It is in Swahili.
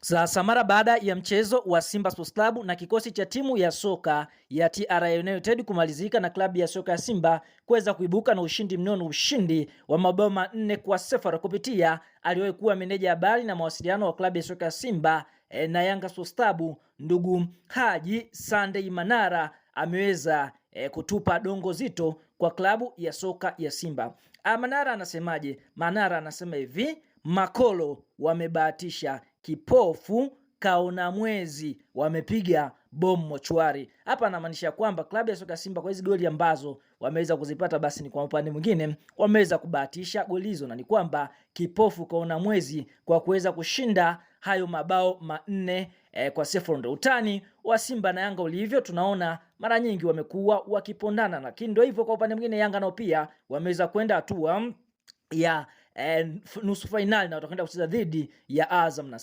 Sasa mara baada ya mchezo wa Simba Sports Club na kikosi cha timu ya soka ya TRA United kumalizika na klabu ya soka ya Simba kuweza kuibuka na ushindi mnono, ushindi wa mabao 4-0 kupitia aliyewahi kuwa meneja habari na mawasiliano wa klabu ya soka ya Simba na Yanga Sports Club, ndugu Haji Sunday Manara ameweza kutupa dongo zito kwa klabu ya soka ya Simba. Manara anasemaje? Manara anasema hivi: makolo wamebahatisha, kipofu kaona mwezi, wamepiga bomu mochwari. Hapa anamaanisha kwamba klabu ya soka Simba kwa hizo goli ambazo wameweza kuzipata, basi ni kwa upande mwingine wameweza kubahatisha goli hizo, na ni kwamba kipofu kaona mwezi kwa kuweza kushinda hayo mabao 4-0. Ndio utani wa Simba na Yanga ulivyo, tunaona mara nyingi wamekuwa wakipondana, lakini ndio hivyo. Kwa upande mwingine Yanga nao pia wameweza kwenda hatua ya nusu finali na watakwenda kucheza dhidi ya Azam na